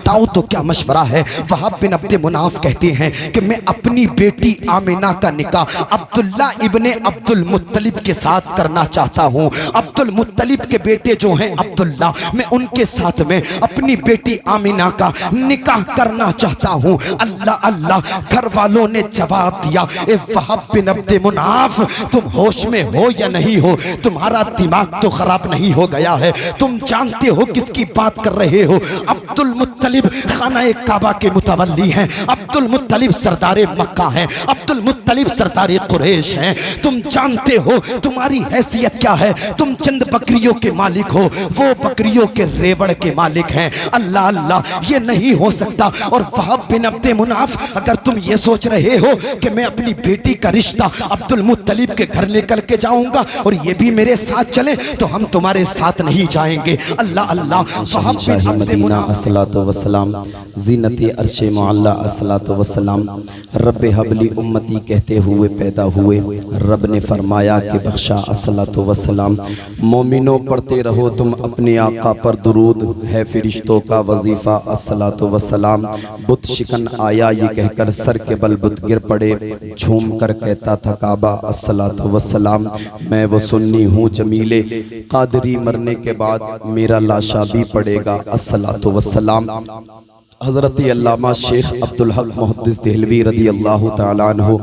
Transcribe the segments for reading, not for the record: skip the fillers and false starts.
बताओ तो क्या मशवरा है। वहाब बिन अब्द मुनाफ कहते हैं कि मैं अपनी बेटी आमिना का निकाह अब्दुल्ला इब्ने अब्दुल मुत्तलिब के साथ करना चाहता हूँ। अब्दुल मुत्तलिब के बेटे जो हैं अब्दुल्ला, मैं उनके साथ में अपनी बेटी आमिना का निकाह करना चाहता हूँ। अल्लाह अल्लाह, घर वालों ने जवाब दिया, ए वहाब बिन अब्द मुनाफ, तुम होश में हो या नहीं हो? तुम्हारा दिमाग तो खराब नहीं हो गया है? तुम जानते हो किसकी बात कर रहे हो? अब्दुल मुत्तलिब खाना काबा के मुतवल्ली हैं, अब्दुल मुत्तलिब सरदारे मक्का हैं, अब्दुल मुत्तलिब सरदारे कुरैश हैं। तुम जानते हो तुम्हारी हैसियत क्या है? तुम चंद बकरियों के मालिक हो, वो बकरियों के रेवड़ के मालिक हैं। अल्लाह अल्लाह, ये नहीं हो सकता। और वहाब बिन अब्द मुनाफ, अगर तुम ये सोच रहे हो कि मैं अपनी बेटी का रिश्ता अब्दुल मुत्तलिब के घर लेकर के जाऊंगा और ये भी मेरे साथ चले, तो हम तुम्हारे साथ नहीं जाएंगे। अल्लाह अल्लाह, वहाब बिन अब्द मुनाफ अस्सलातु वस्सलाम, ज़ीनत अर्श मुअल्ला अस्सलातु वस्सलाम, रब हबली उम्मती कहते हुए पैदा हुए। रब ने फरमाया कि बख्शा अस्सलातु वस्सलाम। मोमिनो पढ़ते रहो तुम अपने आका पर दुरूद, है फरिश्तों का वजीफा अस्सलातु वस्सलाम। बुत शिकन आया ये कहकर सर के बल बुत गिर पड़े, झूम कर कहता था काबा अस्सलातु वस्सलाम। मैं वो सुन्नी हूँ जमीले, कादरी मरने के बाद मेरा लाशा भी पड़ेगा अस्सलातु वस्सलाम। हज़रत अल्लामा शेख अब्दुल हक मुहद्दिस देहलवी रदी अल्लाह ताला अन्हु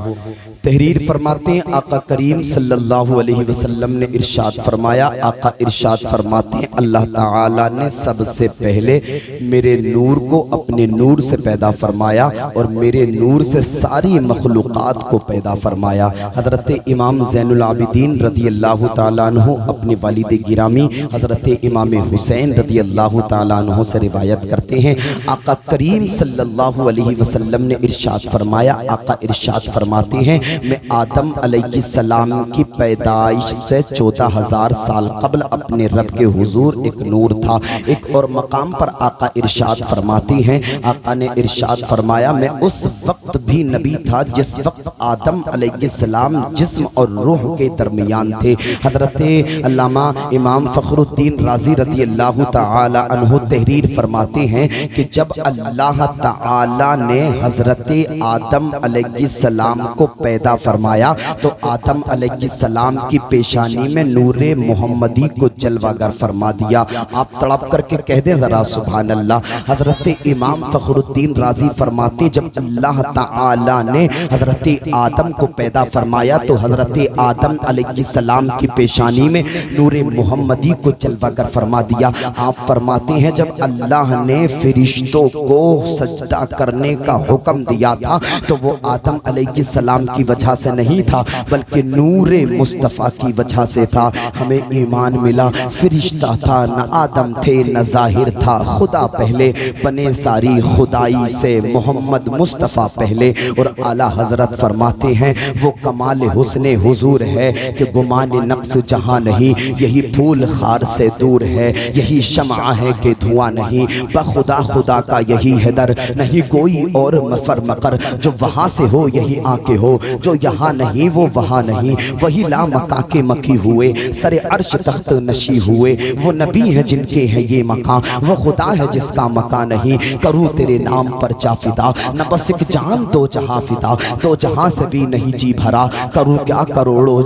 तहरीर फरमाते हैं, आका करीम सल्लल्लाहु अलैहि वसल्लम ने इरशाद फरमाया, आका इरशाद फरमाते हैं, अल्लाह ताला ने सबसे पहले मेरे नूर को अपने नूर से पैदा फरमाया और मेरे नूर से सारी मखलूक़ात को पैदा फरमाया। हज़रत इमाम ज़ैनुल आबिदीन रदी अल्लाह ताला अन्हु अपने वालिद गिरामी हज़रत इमाम हुसैन रदी अल्लाह ताला अन्हु से रिवायत करते हैं, आका करीम सल्लल्लाहु अलैहि वसल्लम ने इरशाद फरमाया, आका इरशाद फरमाते हैं, मैं आदम अलैहिस्सलाम की पैदाइश से 14,000 साल कबल अपने रब के हुजूर एक नूर था। एक और मकाम पर आका इरशाद फरमाते हैं, आका ने इरशाद फरमाया, मैं उस वक्त भी नबी था जिस वक्त आदम अलैहिस्सलाम जिस्म और रूह के दरमियान थे। हजरत अल्लामा इमाम फ़खरुद्दीन राज़ी रज़ी अल्लाह ताला अन्हु तहरीर फरमाते हैं कि जब अल्लाह ताला ने हजरत आदम अलैहिस्सलाम को पैदा फरमाया तो आदम अलैहिस्सलाम की पेशानी में नूरे मोहम्मदी को जलवागर फरमा दिया। आप तड़प करके कह दें जरा सुभान अल्लाह। हजरत इमाम फ़खरुद्दीन राज़ी फरमाते, जब अल्लाह ताला ने हजरत आदम को पैदा फरमाया तो हजरत आदम अलैहिस्सलाम की पेशानी में नूरे मोहम्मदी को जलवागर फरमा दिया। आप फरमाते हैं, जब अल्लाह ने फरिश्तों को सजदा करने का हुक्म दिया था तो वो आदम अलैहिस्सलाम की वजह से नहीं था बल्कि नूरे मुस्तफ़ा की वजह से था। हमें ईमान मिला, फरिश्ता था न आदम थे न ज़ाहिर था, खुदा पहले बने सारी खुदाई से मोहम्मद मुस्तफ़ा पहले। और आला हजरत फरमाते हैं, वो कमाल हुस्ने हुजूर है कि गुमान नक्स जहाँ नहीं, यही फूल खार से दूर है, यही शम्आ है कि धुआं नहीं, बखुदा खुदा का यही हैदर, नहीं कोई और मफर मकर, जो वहाँ से हो यही आके हो, जो यहाँ नहीं वो वहाँ नहीं, वही ला मका के मकी हुए, सरे अर्श तख्त नशी हुए, वो नबी है जिनके है ये मकान, वो खुदा है जिसका मकान नहीं। करूँ तेरे नाम पर जाफिदा, न बस एक जान दो जहाँ फिदा, दो जहाँ से भी नहीं जी भरा, करूँ क्या करोड़ों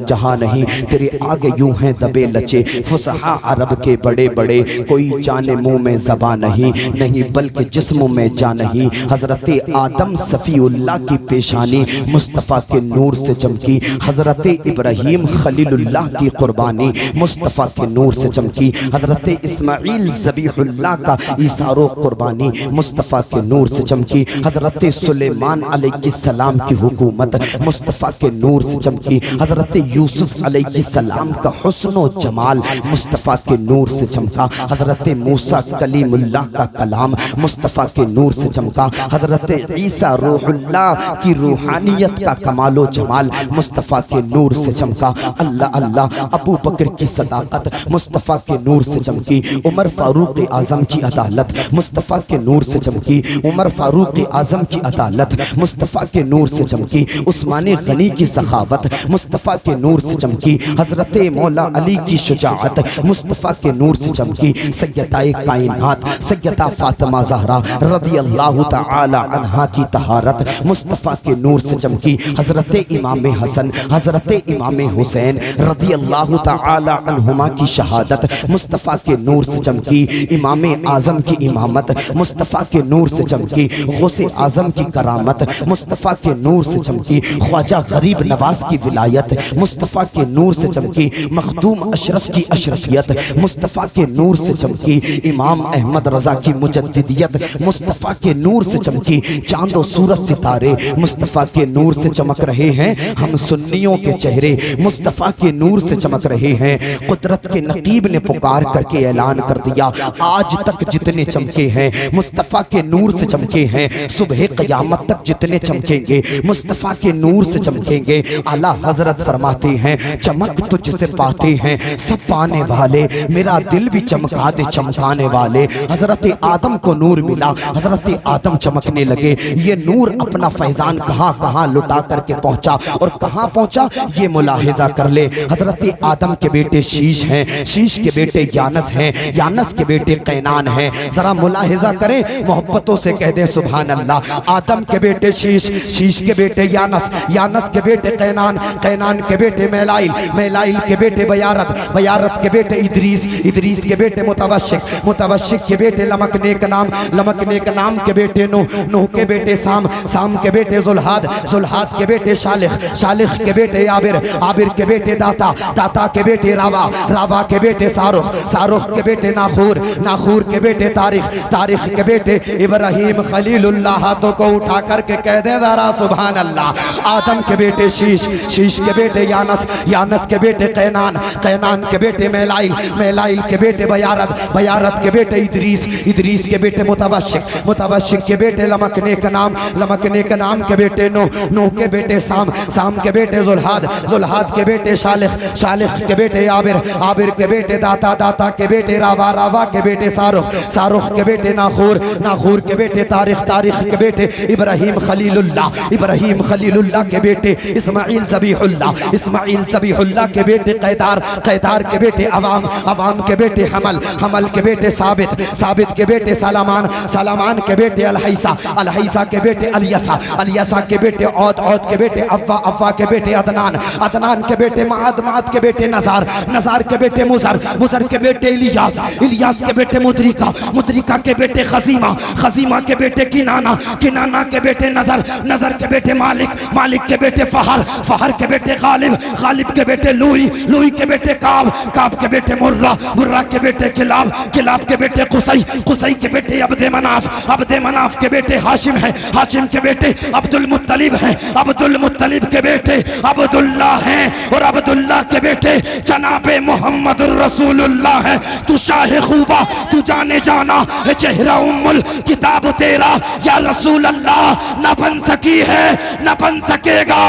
जहाँ नहीं, तेरे आगे यूं हैं दबे लचे फुसहा अरब के बड़े बड़े, कोई जाने मुँह में ज़बा नहीं, नहीं बल्कि जिस्म में जा नहीं। हज़रत आदम सफ़ीउल्लाह की पेशानी मुस्तफ़ा के नूर से चमकी, हज़रत इब्राहीम खलीलुल्लाह की कुर्बानी मुस्तफ़ा के नूर से चमकी, हज़रत इस्माईल ज़बीहुल्लाह का ईसारो कुर्बानी मुस्तफ़ा के नूर से चमकी, हज़रत सुलेमान अलैहिस्सलाम की हुकूमत मुस्तफ़ा के नूर से चमकी, हज़रत यूसुफ अलैहिस्सलाम का हुस्न जमाल मुस्तफ़ा के नूर से चमका, हज़रत मूसा कलीमुल्लाह का कलाम मुस्तफ़ा के नूर से चमका, हज़रत ईसा रूहुल्लाह की रूहानियत का कमालो जमाल मुस्तफ़ा के नूर से चमका। अल्लाह अल्लाह, अबू बकर की सदाकत मुस्तफ़ा के नूर से चमकी। उमर फारूक आज़म की अदालत मुस्तफ़ा के नूर से चमकी। उमर फारूक आज़म की अदालत मुस्तफ़ा के नूर से चमकी। उस्मान गनी की सखावत मुस्तफ़ा के नूर से चमकी। हज़रत मौला अली की शुजाअत मुस्तफ़ा के नूर से चमकी। सैयदाए कायनात सैयदा फातिमा ज़हरा रज़ी अल्लाह तआला अन्हा की तहारत मुस्तफ़ा के नूर से चमकी। हज़रत इमाम हसन हज़रत इमाम हुसैन रज़ी अल्लाह तआला अन्हुमा की शहादत मुस्तफ़ा के नूर से चमकी। इमाम आज़म की इमामत मुस्तफ़ा के नूर से चमकी। गौसे आज़म की करामत मुस्तफ़ा के नूर से चमकी। ख्वाजा गरीब नवाज की विलायत मुस्तफ़ा के नूर से चमकी। मखदूम अशरफ की अशरफियत मुस्तफ़ा के नूर से चमकी। इमाम अहमद रज़ा की मुजद्दिदियत मुस्तफ़ा के नूर से चमकी। चांदो सूरज सितारे मुस्तफ़ा के नूर से चमक रहे हैं। हम सुन्नियों के चेहरे मुस्तफ़ा के नूर से चमक रहे हैं। कुदरत के नकीब ने पुकार करके ऐलान कर दिया, आज तक जितने चमके हैं मुस्तफ़ा के नूर से चमके हैं, सुबह क़यामत तक जितने चमकेंगे मुस्तफ़ा के नूर से चमकेंगे। आला हज़रत फरमाते हैं, चमक तुझसे पाते हैं सब पाने वाले, मेरा दिल भी चमका दे चमकाने वाले। हज़रत आदम को नूर मिला, हज़रत आदम चमकने लगे। ये नूर अपना फैज़ान कहाँ कहाँ लुटा करके पहुँचा और कहाँ पहुँचा ये मुलाहिज़ा कर ले। हज़रत आदम के बेटे शीश हैं, शीश के बेटे यानस हैं, यानस के बेटे कैनान हैं। ज़रा मुलाहिज़ा करें, मोहब्बतों से कह दे सुभान अल्लाह। आदम के बेटे शीश, शीश के बेटे यानस, यानस के बेटे कैनान, कैनान के बेटे मैलाइल, मैलाइल के बेटे बयारत, बयारत के बेटे इदरीस, इदरीस के बेटे मुतवश्शिक, मुतवश्शिक के बेटे लमकने का नाम, लमकने का नाम के बेटे नूह, नूह के बेटे साम, साम के बेटे जुल्हाद, जुल्हाद के बेटे शालिख, शालिख के बेटे आबिर, आबिर के बेटे दाता, दाता के बेटे रावा, रावा के बेटे सारुख, सारुख के बेटे नाखूर, नाखूर के बेटे तारिख, तारिख के बेटे इब्राहिम खलीलुल्लाह। हाथों को उठा करके कह दे ज़रा सुभान अल्लाह। आदम के बेटे शीश, शीश के बेटे यानस, यानस के बेटे कैनान, कैनान के बेटे मैलाइल, मैलाइल के बेटे बयारत, बयारत के बेटे इदरीस, इदरीस के बेटे मुतवश्शिक, मुतवश्शिक के बेटे लमकने का नाम, लमकने का नाम के बेटे नूह, नूह के बेटे साम, साम के बेटे जुल्हाद, जुल्हाद के बेटे शालिख, शालिख के बेटे आबिर, आबिर के बेटे दाता, दाता के बेटे रावा, रावा के बेटे सारुख, सारुख के बेटे नाखूर, नाखूर के बेटे तारिख, तारिख के बेटे इब्राहिम खलीलुल्लाह, इब्राहिम खलीलुल्लाह के बेटे इस्माइल ज़बीहुल्लाह, इस्माइल ज़बीहुल्लाह के बेटे कैदार, कैदार के बेटे अवाम, अवाम के बेटे हमल, हमल के बेटे साबित, साबित के बेटे सलामान, सलामान के बेटे अलहैसा, अलहैसा के बेटे अलियसा, अलियसा के बेटे औद, औद के बेटे अव्वा, अव्वा के बेटे अदनान, अदनान के बेटे माद, माद के बेटे नज़ार, नज़ार के बेटे मुज़र, मुज़र के बेटे इलियास, इलियास के बेटे मुद्रिका, मुद्रिका के बेटे खजीमा, खजीमा के बेटे किनाना, किनाना के बेटे नज़र, नज़र के बेटे मालिक, मालिक के बेटे फहर, फहर के बेटे गालिब, गालिब के बेटे लूई, लूई के बेटे काब, काब के बेटे मुर्रा, मुर्रा के बेटे किलाब, किलाब के बेटे कुसई, कुसई के बेटे अब्दे मनाफ, अब्दे मनाफ के बेटे हाशिम है, हाशिम के बेटे अब्दुल मुत्तलिब हैं, अब्दुल मुत्तलिब के बेटे अब्दुल्ला हैं और अब्दुल्ला के बेटे जनाबे मोहम्मद रसूलुल्लाह हैं। तू शाह खूबा, तू जाने जाना चेहरा उम्मुल किताब तेरा या रसूल अल्लाह, न बन सकी है न बन सकेगा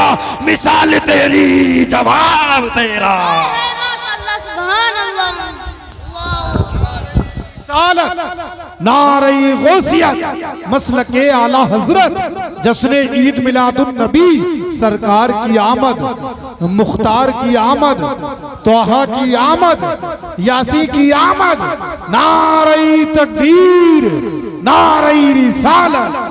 मिसाल तेरी, जवाब तेरा। नारे गौसियत मसलके आला हजरत, जश्न ईद मिलादुन नबी, सरकार की आमद, मुख्तार की आमद, तोहा की आमद, यासी की आमद, नारे तकबीर, नारे रिसालत।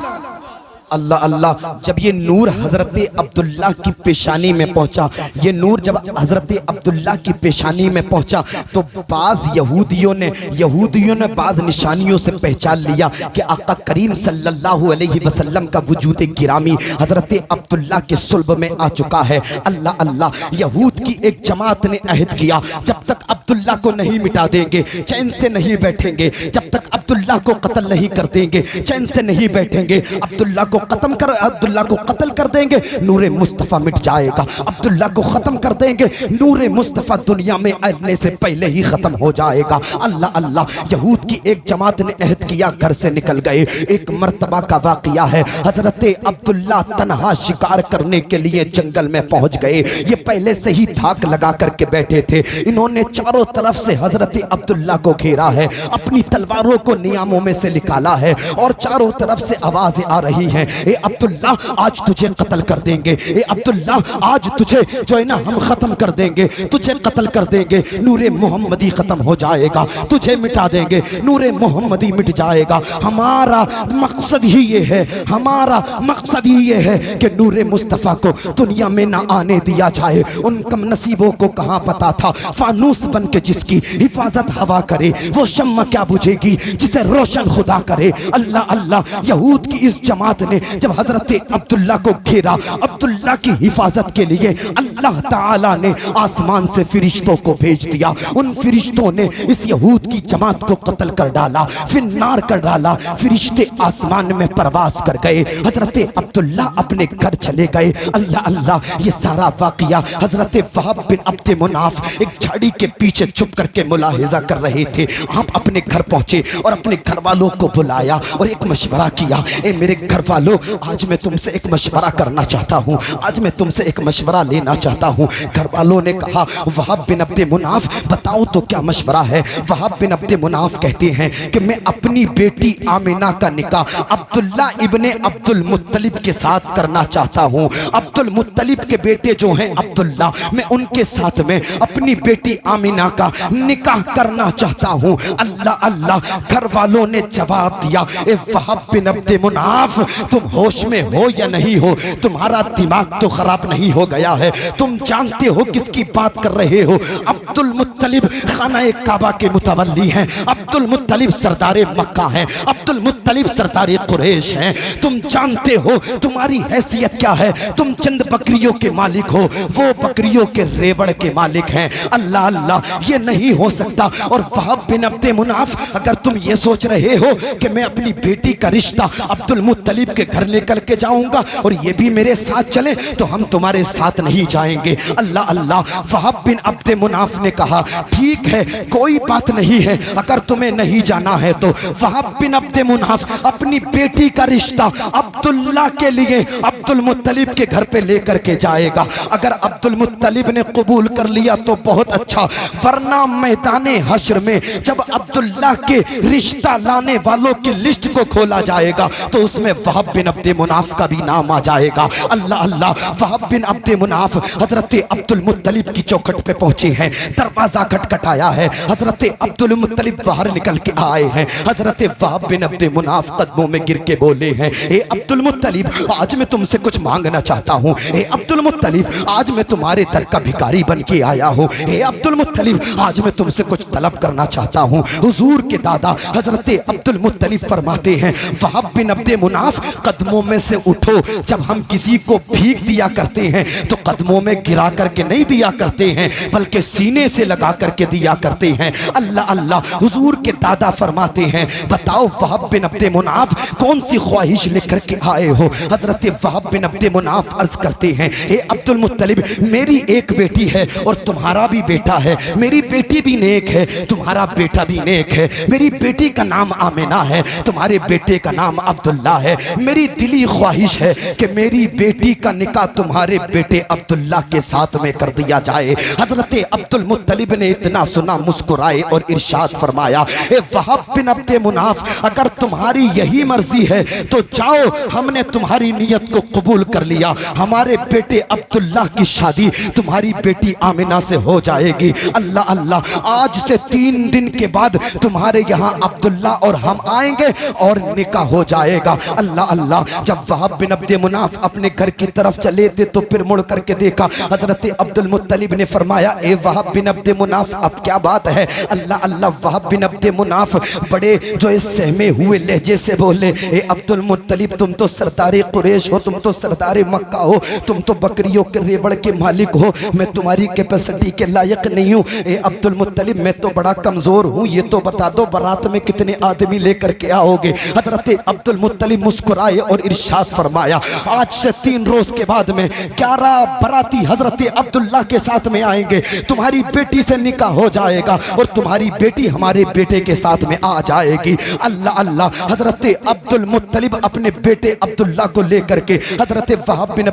अल्लाह अल्लाह। जब ये नूर हज़रत अब्दुल्ला की पेशानी में पहुंचा, ये नूर जब हज़रत अब्दुल्ला की पेशानी में पहुंचा तो बाज़ यहूदियों ने बाज़ निशानियों से पहचान लिया कि आका करीम सल्लल्लाहु अलैहि वसल्लम का वजूद गिरामी हज़रत अब्दुल्ला के सुल्ब में आ चुका है। अल्लाह अल्लाह। यहूद की एक जमात ने अहद किया, जब तक अब्दुल्ला को नहीं मिटा देंगे चैन से नहीं बैठेंगे, जब तक अब्दुल्ला को कत्ल नहीं कर देंगे, चैन से नहीं बैठेंगे। अब्दुल्ला को कत्ल कर देंगे, नूरे मुस्तफ़ा मिट जाएगा। अब्दुल्ला को ख़त्म कर देंगे, नूरे मुस्तफ़ा दुनिया में आने से पहले ही ख़त्म हो जाएगा। अल्लाह अल्लाह। यहूद की एक जमात ने अहद किया, घर से निकल गए। एक मर्तबा का वाक़िया है, हज़रत अब्दुल्ला तन्हा शिकार करने के लिए जंगल में पहुंच गए। ये पहले से ही धाक लगा करके बैठे थे। इन्होंने चारों तरफ से हज़रत अब्दुल्ला को घेरा है, अपनी तलवारों को नियामों में से निकाला है और चारों तरफ से आवाज़ें आ रही हैं, ए अब्दुल्ला आज तुझे कत्ल कर देंगे, ए अब्दुल्ला आज तुझे जो है ना हम ख़त्म कर देंगे, तुझे कत्ल कर देंगे, नूरे मोहम्मदी ख़त्म हो जाएगा, तुझे मिटा देंगे, नूरे मोहम्मदी मिट जाएगा। हमारा मकसद ही ये है, हमारा मकसद ही ये है कि नूरे मुस्तफ़ा को दुनिया में ना आने दिया जाए। उन कम नसीबों को कहाँ पता था फानूस बन के जिसकी हिफाजत हवा करे वो शम्मा क्या बुझेगी जिसे रोशन खुदा करे। अल्लाह अल्लाह। यहूद की इस जमात ने जब हज़रत अब्दुल्ला को घेरा, अब्दुल्ला की हिफाजत के लिए अल्लाह ताला ने आसमान से फरिश्तों को भेज दिया। उन फरिश्तों ने इस यहूद की जमात को कत्ल कर डाला, फिन्नार कर डाला। फरिश्ते आसमान में परवास कर गए, हज़रत अब्दुल्ला अपने घर चले गए। अल्लाह अल्लाह। ये सारा वाक़िया हज़रत वहाब बिन अब्द मुनाफ एक झाड़ी के पीछे छुप करके मुलाहिजा कर रहे थे। आप अपने घर पहुंचे और अपने घर वालों को बुलाया और एक मशवरा किया, ए मेरे घर वालों, आज मैं तुमसे एक मशवरा करना चाहता हूँ, आज मैं तुमसे एक मशवरा लेना चाहता हूँ। घर वालों ने कहा, वहाब बिन अब्द मुनाफ बताओ तो क्या मशवरा है। वहाब बिन अब्द मुनाफ कहते हैं कि मैं अपनी बेटी आमिना का निकाह अब्दुल्ला इब्ने अब्दुल मुत्तलिब के साथ करना चाहता हूँ। अब्दुल मुत्तलिब के बेटे जो हैं अब्दुल्ला, मैं उनके साथ में अपनी बेटी आमिना का निकाह करना चाहता हूँ। अल्लाह अल्लाह। घर वालों ने जवाब दिया, ए वहाब बिन अब्द मुनाफ, तुम होश में हो या नहीं हो? तुम्हारा दिमाग तो खराब नहीं हो गया है? तुम जानते हो किसकी बात कर रहे हो? अब्दुल मुत्तलिब खाना काबा के मुतवल्ली हैं, अब्दुल मुत्तलिब सरदारे मक्का हैं, अब्दुल मुत्तलिब सरदारे कुरैश हैं। तुम जानते हो तुम्हारी हैसियत क्या है? तुम चंद बकरियों के मालिक हो, वो बकरियों के रेवड़ के मालिक हैं। अल्लाह अल्लाह। ये नहीं हो सकता। और वहाब बिन अब्द मुनाफ, अगर तुम ये सोच रहे हो कि मैं अपनी बेटी का रिश्ता अब्दुल मुत्तलिब के घर लेकर के जाऊंगा और ये भी मेरे साथ चले, तो हम तुम्हारे साथ नहीं जाएंगे। अल्लाह अल्लाह। वहाब बिन अब्द मुनाफ ने कहा, ठीक है, कोई बात नहीं है, अगर तुम्हें नहीं जाना है तो। वहाब बिन अब्द मुनाफ अपनी बेटी का रिश्ता अब्दुल्ला के लिए अब्दुल मुत्तलिब के घर पे लेकर के जाएगा। अगर अब्दुल मुत्तलिब ने कबूल कर लिया तो बहुत अच्छा, वरना मैदाने हश्र में जब अब्दुल्ला के रिश्ता लाने वालों की लिस्ट को खोला जाएगा तो उसमें वहाब बिन अब्द मुनाफ का भी नाम आ जाएगा। अल्लाह अल्लाह। वहाब बिन अब्द मुनाफ हजरत अब्दुल मुत्तलिब की चौखट पे पहुंचे हैं, दरवाजा खटखटाया है, हजरत अब्दुल मुत्तलिब बाहर निकल के आए हैं। हजरत वहाब बिन अब्द मुनाफ कदमों में गिर के बोले हैं, ए अब्दुल मुत्तलिब, आज मैं तुमसे कुछ मांगना चाहता हूँ। ए अब्दुल मुत्तलिब, आज मैं तुम्हारे दर का भिखारी बन के आया हूँ। ए अब्दुल मुत्तलिब, आज मैं तुमसे कुछ तलब करना चाहता हूँ। हुजूर के दादा हजरत अब्दुल मुत्तलिब फरमाते हैं, वहाब बिन अब्द मुनाफ, कदमों में से उठो। जब हम किसी को भीख दिया करते हैं तो कदमों में गिरा करके नहीं दिया करते हैं, बल्कि सीने से लगा करके दिया करते हैं। अल्लाह अल्लाह। हुजूर के दादा फरमाते हैं, बताओ वहाब बिन अब्द मुनाफ, कौन सी ख्वाहिश लेकर के आए हो? हजरत वहाब बिन अब्द मुनाफ अर्ज करते हैं, ए अब्दुल मुत्तलिब, मेरी एक बेटी है और तुम्हारा भी बेटा है। मेरी बेटी भी नेक है, तुम्हारा बेटा भी नेक है। मेरी बेटी का नाम आमिना है, तुम्हारे बेटे का नाम अब्दुल्ला है। मेरी दिली ख्वाहिश है कि मेरी बेटी का निकाह तुम्हारे बेटे अब्दुल्ला के साथ में कर दिया जाए। हजरत अब्दुल मुत्तलिब ने इतना सुना, मुस्कुराए और इरशाद फरमाया, ए वहाब बिन अब्द मुनाफ, अगर तुम्हारी यही मर्जी है तो जाओ, हमने तुम्हारी नियत को कबूल कर लिया। हमारे बेटे अब्दुल्ला की शादी तुम्हारी बेटी आमिना से हो जाएगी। अल्लाह अल्लाह। आज से 3 दिन के बाद तुम्हारे यहाँ अब्दुल्ला और हम आएंगे और निकाह हो जाएगा। अल्लाह अल्लाह। जब वहाब बिन अब्द मुनाफ अपने घर की तरफ चले थे तो फिर मुड़ करके देखा, हजरत अब्दुल मुत्तलिब ने फरमाया, ए वहाब बिन अब्द मुनाफ, मुनाफ अब क्या बात है, अल्लाह अल्लाह। वहाब बिन अब्दे मुनाफ बड़े जो इस सहमे हुए लहजे से बोले, ए अब्दुल मुत्तलिब तुम तो सरदार कुरैश हो, तुम तो सरदार मक्का हो, तुम तो बकरियों के रेवड़ के मालिक हो, मैं तुम्हारी कैपेसिटी के लायक नहीं हूँ। ए अब्दुल मुत्तलिब मैं तो बड़ा कमजोर हूँ, ये तो बता दो बारात में कितने आदमी लेकर के आओगे। हजरत अब्दुल मुत्तलिब मुस्कुराए और इरशाद फरमाया, आज से 3 रोज के बाद में 11 बराती हजरत अब्दुल्ला के साथ में आएंगे, तुम्हारी बेटी से निकाह हो जाएगा और तुम्हारी बेटी हमारे बेटे के साथ में आ जाएगी। अल्लाह अल्लाह। हजरत अब्दुल मुत्तलिब अपने बेटे अब्दुल्ला को लेकर के हजरत वहाब बिन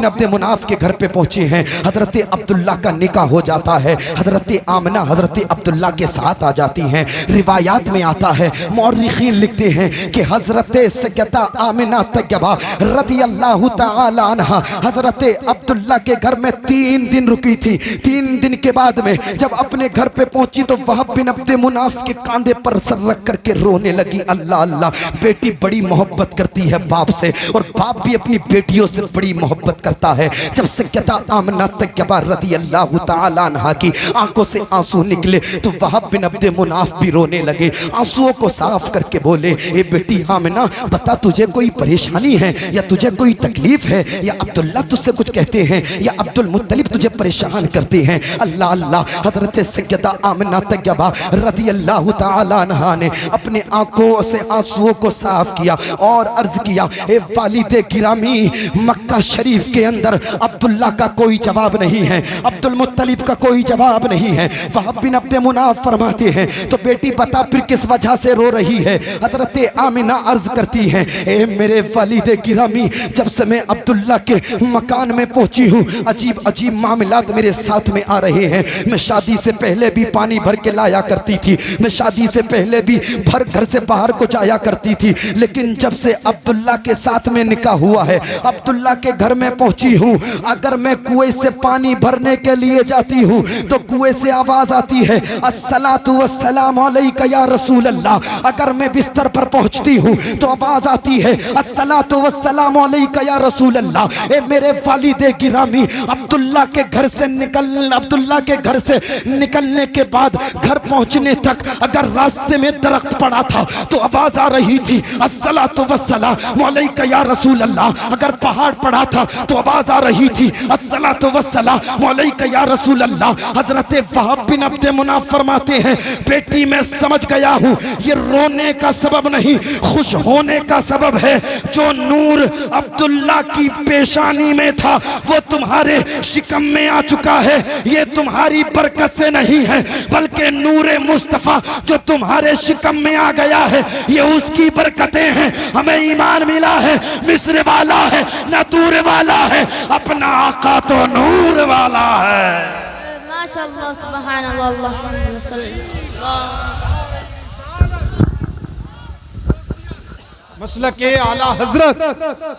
अब्दे मुनाफ के घर पे पहुंचे हैं। हजरत अब्दुल्ला का निकाह हो जाता है, हजरत आमना हजरत अब्दुल्ला के साथ आ जाती हैं। रिवायात में आता है, मौर्रिखीन लिखते हैं कि हजरत सैयदा आमिना तैयबा रदियल्लाहु ताला अन्हा हजरत अब्दुल्ला के घर में 3 दिन रुकी थी। 3 दिन के बाद में जब अपने घर पे पहुंची तो वहाब बिन अब्दे मुनाफ के कांधे पर सर रख करके रोने लगी। अल्लाह अल्लाह। बेटी बड़ी मोहब्बत करती है बाप से और बाप भी अपनी बेटियों से बड़ी मोहब्बत करता है। जब सैयदा आमिना तैयबा रदियल्लाहु ताला अन्हा की आंखों से आंसू निकले तो वहाब बिन अब्दे मुनाफ भी रोने लगे। आंसुओं को साफ करके बोले, ए बेटी आमिना बता तुझे कोई परेशानी है या तुझे कोई तकलीफ है या अब्दुल्ला तुझसे कुछ कहते हैं या अब्दुल मुत्तलिब तुझे परेशान करते हैं। अल्लाह अल्लाह। हजरत सैयदा आमिना तैयबा रदियल्लाहु ताला अन्हा ने अपने आंखों से आंसुओं को साफ किया और अर्ज किया, ए वालिदे गिरामी, मक्का शरीफ के अंदर अब्दुल्ला का कोई जवाब नहीं है, अब्दुल मुत्तलिब का कोई जवाब नहीं है। वहाब बिन अब्दे मुनाफ फरमाते हैं, तो बेटी बता फिर किस वजह से रो रही है। हजरत आमिना अर्ज करती हैं, ए मेरे वालिदे गिरामी, जब से मैं अब्दुल्ला के मकान में पहुंची हूँ अजीब अजीब मामलात मेरे साथ में आ रहे हैं। मैं शादी से पहले भी पानी भर के लाया करती थी, मैं शादी से पहले भी भर घर से बाहर को जाया करती थी, लेकिन जब से अब्दुल्ला के साथ में निकाह हुआ है, अब्दुल्ला के घर में पहुंची हूँ, अगर मैं कुएं से पानी भरने के लिए जाती हूँ तो कुएं से आवाज आती है, अस्सलातु वस्सलामु अलैका या रसूल अल्लाह। अगर मैं बिस्तर पर पहुंचती हूँ तो आवाज आती है, अस्सलातु वस्सलामु अलैका या रसूल अल्लाह। ए मेरे वालिदे गिरामी, अब्दुल्ला के घर से निकलने के बाद घर पहुंचने तक अगर रास्ते में दरख्त पड़ा था तो आवाज आ रही थी, अस्सलातु वस्सलामु अलैका या रसूल अल्लाह। अगर पहाड़ पड़ा था तो आवाज आ रही थी, अस्सलातु वस्सलामु अलैका या रसूल अल्लाह। हजरत वहाब बिन अब्दे मुनाफ फरमाते हैं, बेटी मैं समझ गया हूँ ये रोने का सबब नहीं, खुश होने का सबब है। जो नूर अब्दुल्ला की पेशानी में था वो तुम्हारे शिकम में आ चुका है। ये तुम्हारी बरकत से नहीं है बल्कि नूरे मुस्तफा जो तुम्हारे शिकम में आ गया है ये उसकी बरकतें हैं। हमें ईमान मिला है, मिस्र वाला है ना दूर वाला है, अपना आका तो नूर वाला है। माशाअल्लाह, सुभानअल्लाह, अल्लाहुम्मा सल्ली। मसलके आला हजरत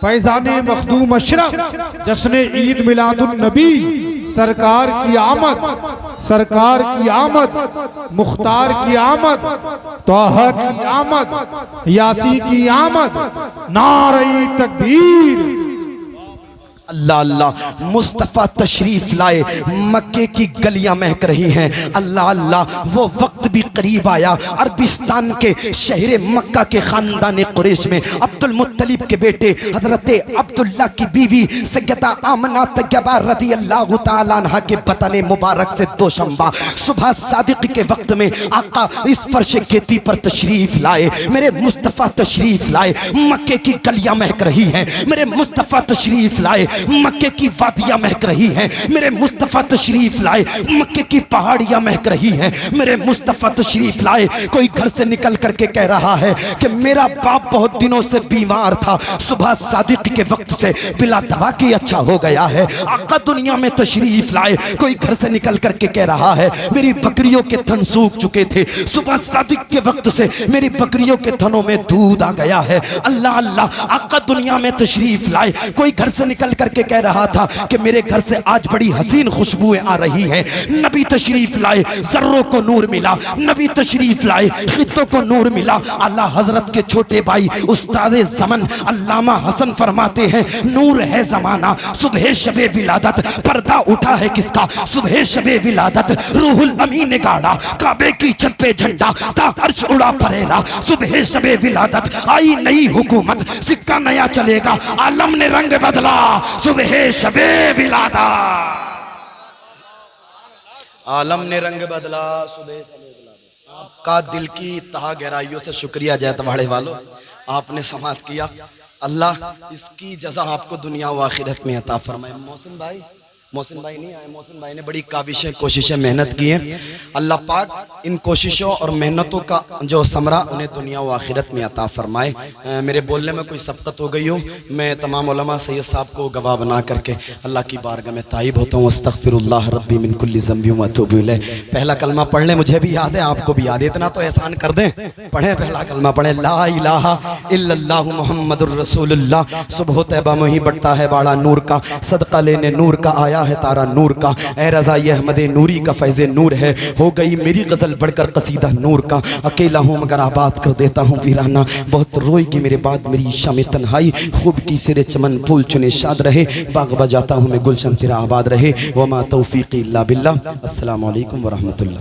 फैजान मखदूम अशरफ जश्न ईद मिलादुन नबी, सरकार की आमद, सरकार की आमद, मुख्तार की आमद, तोहा की आमद, यासी की आमद, नारे तकबीर। अल्लाह अल्लाह। मुस्तफ़ा तशरीफ लाए, मक्के की गलियां महक रही हैं। अल्लाह अल्लाह। वो वक्त भी करीब आया, अरबिस्तान के शहर मक्का के खानदान कुरैश में अब्दुल मुत्तलिब के बेटे हजरत अब्दुल्ला की बीवी सैयदा आमिना तैयबा रदियल्लाहु ताला अन्हा के बतन मुबारक से दोशंबा सुबह सादिक के वक्त में आका इस फर्श खेती पर तशरीफ लाए। मेरे मुस्तफ़ा तशरीफ लाए, मक्के की गलियां महक रही हैं। मेरे मुस्तफ़ा तशरीफ लाए, मक्के की वादियां महक रही हैं। मेरे मुस्तफ़ा तशरीफ लाए, मक्के की पहाड़ियां महक रही हैं। मेरे मुस्तफ़ा तशरीफ लाए, कोई घर से निकल करके कह रहा है कि मेरा बाप बहुत दिनों से बीमार था, सुबह सादिक के वक्त से बिला दवा के अच्छा हो गया है। आका दुनिया में तशरीफ लाए, कोई घर से निकल करके कह रहा है मेरी बकरियों के थन सूख चुके थे, सुबह सादिक के वक्त से मेरी बकरियों के थनों में दूध आ गया है। अल्लाह अल्लाह। आका दुनिया में तशरीफ लाए, कोई घर से निकल कर करके कह रहा था कि मेरे घर से आज बड़ी हसीन खुशबुएं आ रही हैं। नबी तशरीफ लाए, जर्रों को नूर मिला। नबी तशरीफ लाए, खित्तों को नूर मिला। आला हजरत के छोटे भाई उस्ताद ज़मन अल्लामा हसन फरमाते हैं, नूर है जमाना सुबह शबे विलादत, पर्दा उठा है किसका सुबह शबे विलादत, रूहुल अमीन ने गाड़ा काबे की छत पे झंडा, ता अर्श उड़ा परेरा सुबह शबे विलादत, आई नई हुकूमत सिक्का नया चलेगा, आलम ने रंग बदला सुबह शबे विलादत, आलम ने रंग बदला सुबह शबे विलादत। आपका दिल की तहा गहराइयों से शुक्रिया जैतवाड़े वालों, आपने समात किया। अल्लाह इसकी जज़ा आपको दुनिया व आखिरत में अता फरमाए। मोहसिन भाई नहीं आए, मोहसिन भाई ने बड़ी काबिशें कोशिशें मेहनत की हैं। अल्लाह पाक इन कोशिशों और मेहनतों का जो समरा उन्हें दुनिया व आखिरत में अता फरमाए। मेरे बोलने में कोई सबकत हो गई हो, मैं तमाम उलमा सैयद साहब को गवाह बना करके अल्लाह की बारगाह में ताइब होता हूँ। अस्तगफिरुल्लाह रब्बी मिन कुल्ली ज़ंबि व अतूबु इलैह। पहला कलमा पढ़ लें, मुझे भी याद है, आपको भी याद है, इतना तो एहसान कर दें, पढ़ें पहला कलमा पढ़ें, ला इलाहा इल्लल्लाहु मुहम्मदुर रसूलुल्लाह। सुबह तैबा में ही बढ़ता है बाड़ा नूर का, सदका लेने नूर का आया है तारा नूर का, ए रज़ा ये अहमद नूरी का फैज़े नूर है, हो गई मेरी गज़ल बढ़कर कसीदा नूर का, अकेला हूँ मगर आबाद कर देता हूँ वीराना, बहुत रोई कि मेरे बाद मेरी शाम तन्हाई, खूब की सिरे चमन फूल चुने शाद रहे, बाग बजाता हूँ मैं गुलशन तेरा आबाद रहे, वमा तौफीक़ी इल्ला बिल्लाह। अस्सलामु अलैकुम व रहमतुल्लाह।